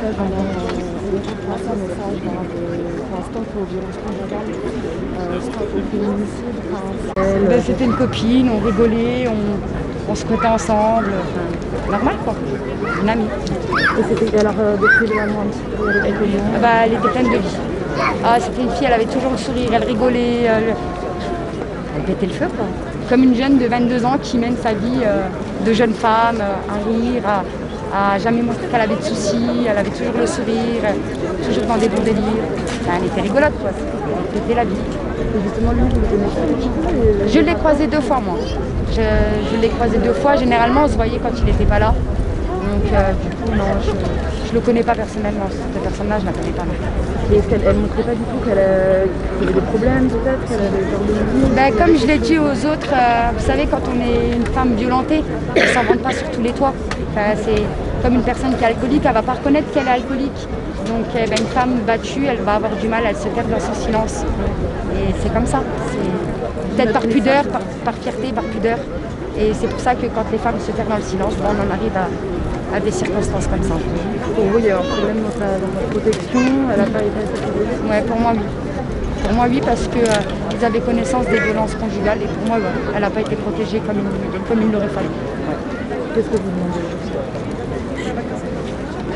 message un message stop aux violences conjugales, stop aux féminicides. C'était une copine, on rigolait, on se couchait ensemble, normal quoi, une amie. Et c'était alors décrivez-moi un petit peu, elle était comment? Elle était pleine de vie. C'était une fille, elle avait toujours le sourire, elle rigolait, elle pétait le feu quoi. Comme une jeune de 22 ans qui mène sa vie de jeune femme, à rire, à jamais montrer qu'elle avait de soucis, elle avait toujours le sourire, toujours dans des bons délires. Elle était rigolote quoi, c'était la vie. Et justement lui, vous le connaissez? Je l'ai croisé 2 fois moi. Je l'ai croisé 2 fois, généralement on se voyait quand il n'était pas là. Donc du coup non, je le connais pas personnellement, cette personne-là je la connais pas. Et est-ce qu'elle montrait pas du tout qu'elle avait des problèmes peut-être, qu'elle avait genre de vie? Comme je l'ai dit aux autres, vous savez quand on est une femme violentée, elle ne s'en vante pas sur tous les toits. C'est comme une personne qui est alcoolique, elle ne va pas reconnaître qu'elle est alcoolique. Donc une femme battue, elle va avoir du mal, elle se perd dans son silence. Et c'est comme ça. Peut-être par pudeur, par fierté, par pudeur. Et c'est pour ça que quand les femmes se perdent dans le silence, on en arrive à des circonstances comme ça. Pour vous, il y a un problème dans sa protection, elle n'a pas été assez protégée? Oui, pour moi, oui. Pour moi, oui, parce qu'ils avaient connaissance des violences conjugales et pour moi, elle n'a pas été protégée comme il l'aurait fallu. Ouais. Qu'est-ce que vous demandez?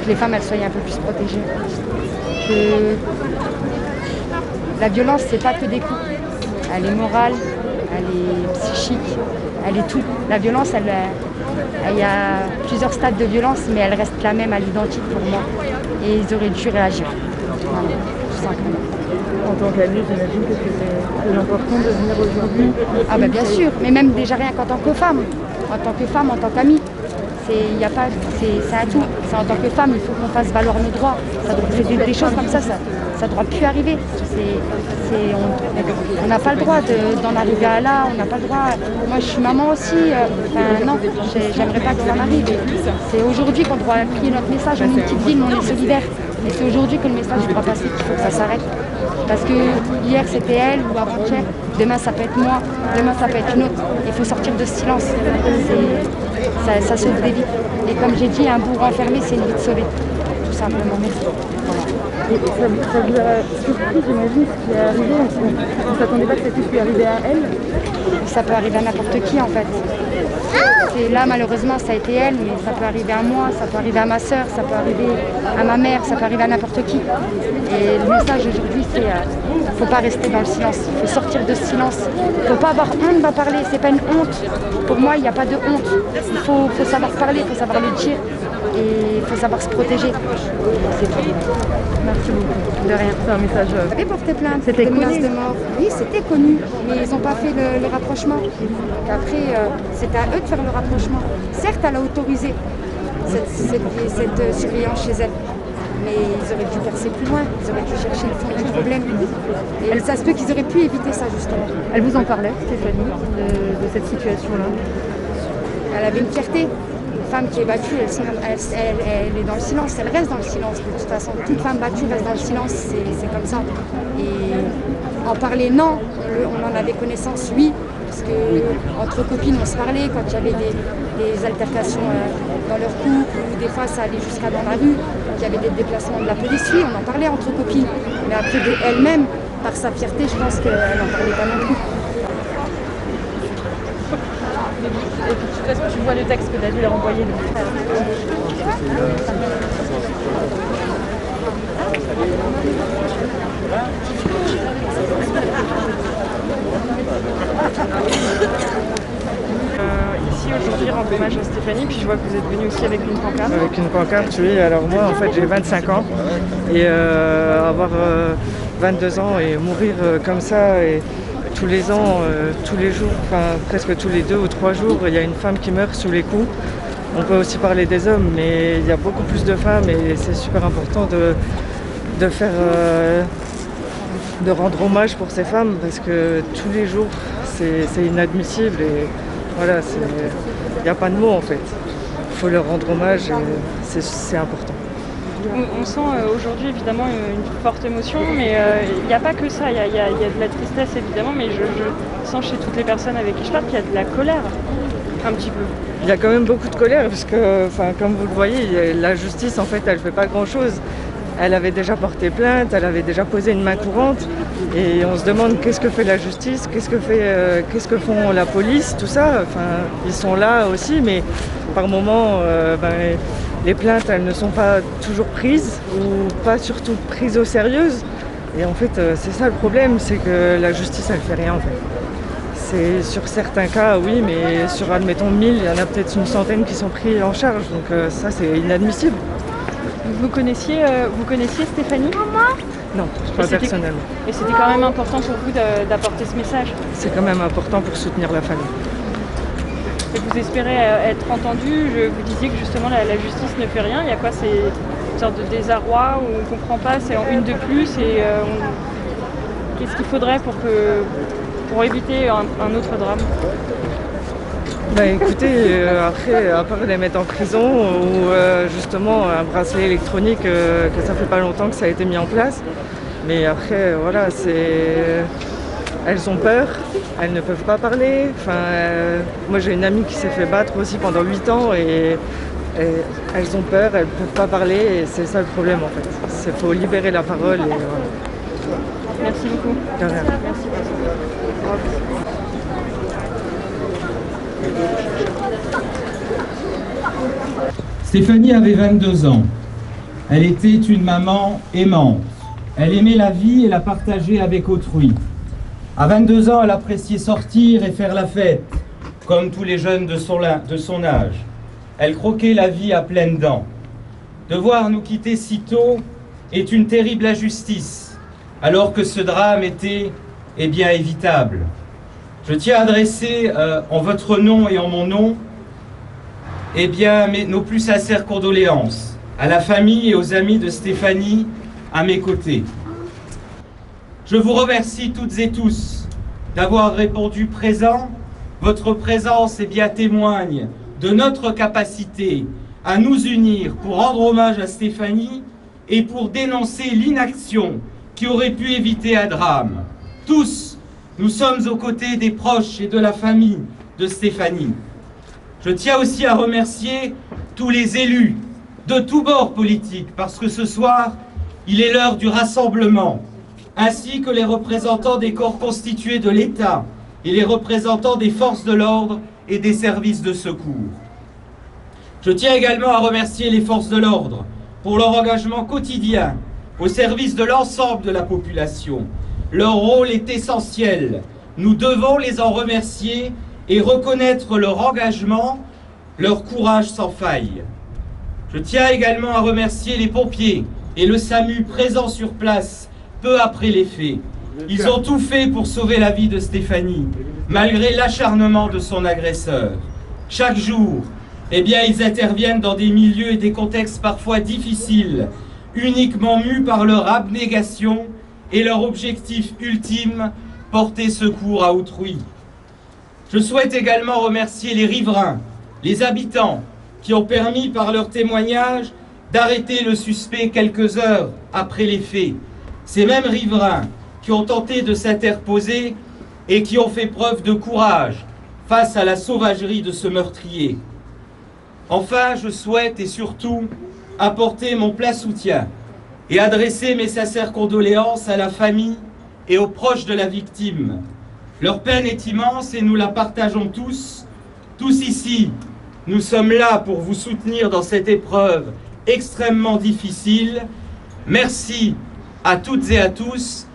Que les femmes, elles soient un peu plus protégées. La violence, c'est pas que des coups. Elle est morale, elle est psychique, elle est tout. La violence, il y a plusieurs stades de violence, mais elle reste la même à l'identique pour moi. Et ils auraient dû réagir. Voilà, tout simplement. En tant qu'amie, j'imagine que c'est très important de venir aujourd'hui. Bien sûr, mais même déjà rien qu'en tant que femme. En tant que femme, en tant qu'amie. C'est à tout. C'est en tant que femme, il faut qu'on fasse valoir nos droits. Des choses comme ça ne doit plus arriver. On n'a pas le droit d'en arriver à là, on n'a pas le droit. Moi je suis maman aussi, non, j'aimerais pas que ça m'arrive. C'est aujourd'hui qu'on doit crier notre message. On est une petite ville, on est solidaire. Et c'est aujourd'hui que le message doit passer, qu'il faut que ça s'arrête. Parce que hier c'était elle ou avant-hier, demain ça peut être moi, demain ça peut être une autre. Il faut sortir de ce silence. Ça sauve des vies. Et comme j'ai dit, un bourg enfermé, c'est une vie de sauvée. Tout simplement. Voilà. Et ça vous a surpris, j'imagine, ce qui est arrivé. On ne s'attendait pas que ça puisse lui arriver à elle. Ça peut arriver à n'importe qui en fait. Là malheureusement ça a été elle, mais ça peut arriver à moi, ça peut arriver à ma soeur, ça peut arriver à ma mère, ça peut arriver à n'importe qui. Et le message aujourd'hui c'est qu'il ne faut pas rester dans le silence, il faut sortir de ce silence. Il ne faut pas avoir honte d'en parler, c'est pas une honte. Pour moi il n'y a pas de honte. Il faut savoir parler, il faut savoir le dire et il faut savoir se protéger. C'est tout. Merci beaucoup. De rien. C'est un message. Vous avez porté plainte. C'était de connu. menace de mort. Oui, c'était connu, mais ils n'ont pas fait le rapprochement. Après, c'était à eux de faire le rapprochement. Certes, elle a autorisé cette surveillance chez elle, mais ils auraient dû percer plus loin. Ils auraient dû chercher le fond du problème. Et ça se peut qu'ils auraient pu éviter ça, justement. Elle vous en parlait, Stéphanie, de cette situation-là? Elle avait une fierté. Une femme qui est battue, elle est dans le silence, elle reste dans le silence. De toute façon, toute femme battue reste dans le silence, c'est comme ça. Et en parler, non, on en avait connaissance, oui, parce qu'entre copines, on se parlait quand il y avait des altercations dans leur couple, ou des fois ça allait jusqu'à dans la rue, qu'il y avait des déplacements de la police, oui, on en parlait entre copines. Mais après, elle-même, par sa fierté, je pense qu'elle n'en parlait pas non plus. Et puis de toute façon, tu vois le texte que David a envoyé de mon frère. Ici aujourd'hui, rendre hommage à Stéphanie, puis je vois que vous êtes venu aussi avec une pancarte. Avec une pancarte, oui. Alors moi, en fait, j'ai 25 ans et avoir 22 ans et mourir comme ça et tous les ans, tous les jours, enfin presque tous les 2 ou 3 jours, il y a une femme qui meurt sous les coups. On peut aussi parler des hommes, mais il y a beaucoup plus de femmes et c'est super important de faire, de rendre hommage pour ces femmes parce que tous les jours, c'est inadmissible et voilà, il n'y a pas de mots en fait. Il faut leur rendre hommage et c'est important. On sent aujourd'hui évidemment une forte émotion, mais il n'y a pas que ça, il y a de la tristesse évidemment, mais je sens chez toutes les personnes avec qui je parle qu'il y a de la colère. un petit peu? Il y a quand même beaucoup de colère parce que, comme vous le voyez, la justice en fait elle fait pas grand-chose. Elle avait déjà porté plainte, elle avait déjà posé une main courante et on se demande qu'est-ce que fait la justice, qu'est-ce que font la police, tout ça. Ils sont là aussi, mais par moments, les plaintes elles ne sont pas toujours prises ou pas surtout prises au sérieux. Et en fait, c'est ça le problème, c'est que la justice elle fait rien en fait. C'est sur certains cas, oui, mais sur, admettons, 1000, il y en a peut-être une centaine qui sont pris en charge. Donc ça, c'est inadmissible. Vous connaissiez Stéphanie? Non, pas personnellement. Et c'était quand même important pour vous d'apporter ce message? C'est quand même important pour soutenir la famille. Et vous espérez être entendu? Vous disiez que justement la justice ne fait rien. Il y a quoi? C'est une sorte de désarroi où on ne comprend pas, c'est une de plus. Et qu'est-ce qu'il faudrait pour éviter un autre drame? Écoutez, après, à part les mettre en prison ou justement un bracelet électronique, que ça fait pas longtemps que ça a été mis en place. Mais après, voilà, elles ont peur, elles ne peuvent pas parler. Moi j'ai une amie qui s'est fait battre aussi pendant 8 ans et elles ont peur, elles ne peuvent pas parler et c'est ça le problème en fait. Il faut libérer la parole et voilà. Merci beaucoup. De rien. Merci. Stéphanie avait 22 ans. Elle était une maman aimante. Elle aimait la vie et la partager avec autrui. À 22 ans, elle appréciait sortir et faire la fête, comme tous les jeunes de son âge. Elle croquait la vie à pleines dents. Devoir nous quitter si tôt est une terrible injustice, alors que ce drame était, bien, évitable. Je tiens à adresser, en votre nom et en mon nom, nos plus sincères condoléances à la famille et aux amis de Stéphanie à mes côtés. Je vous remercie toutes et tous d'avoir répondu présent. Votre présence témoigne de notre capacité à nous unir pour rendre hommage à Stéphanie et pour dénoncer l'inaction qui aurait pu éviter un drame. Tous, nous sommes aux côtés des proches et de la famille de Stéphanie. Je tiens aussi à remercier tous les élus de tous bords politiques, parce que ce soir, il est l'heure du rassemblement, ainsi que les représentants des corps constitués de l'État et les représentants des forces de l'ordre et des services de secours. Je tiens également à remercier les forces de l'ordre pour leur engagement quotidien au service de l'ensemble de la population. Leur rôle est essentiel. Nous devons les en remercier et reconnaître leur engagement, leur courage sans faille. Je tiens également à remercier les pompiers et le SAMU présents sur place peu après les faits. Ils ont tout fait pour sauver la vie de Stéphanie, malgré l'acharnement de son agresseur. Chaque jour, ils interviennent dans des milieux et des contextes parfois difficiles, uniquement mus par leur abnégation et leur objectif ultime, porter secours à autrui. Je souhaite également remercier les riverains, les habitants, qui ont permis par leur témoignage d'arrêter le suspect quelques heures après les faits. Ces mêmes riverains qui ont tenté de s'interposer et qui ont fait preuve de courage face à la sauvagerie de ce meurtrier. Enfin, je souhaite et surtout apporter mon plein soutien et adresser mes sincères condoléances à la famille et aux proches de la victime. Leur peine est immense et nous la partageons tous. Tous ici, nous sommes là pour vous soutenir dans cette épreuve extrêmement difficile. Merci à toutes et à tous.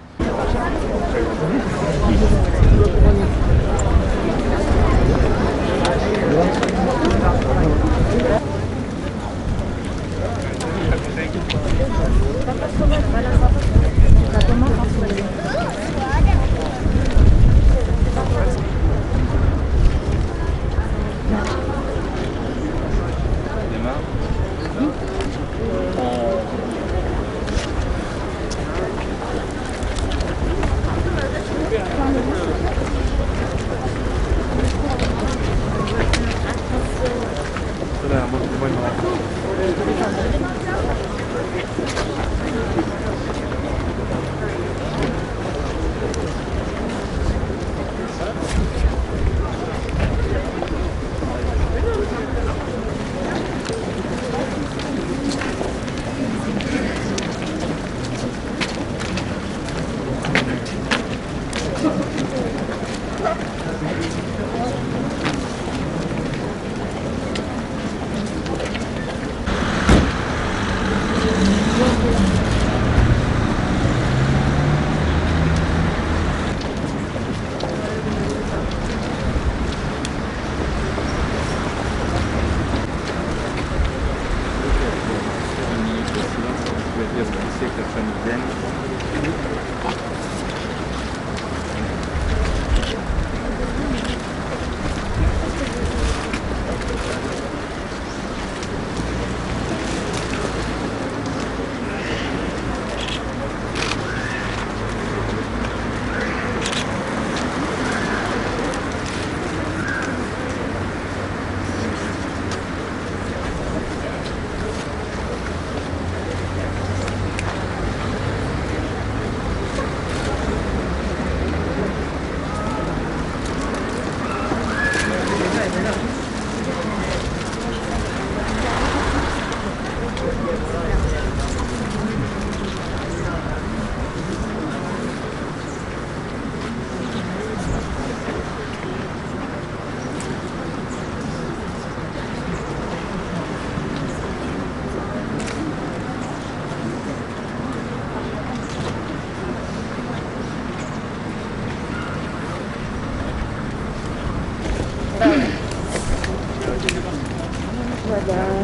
bah,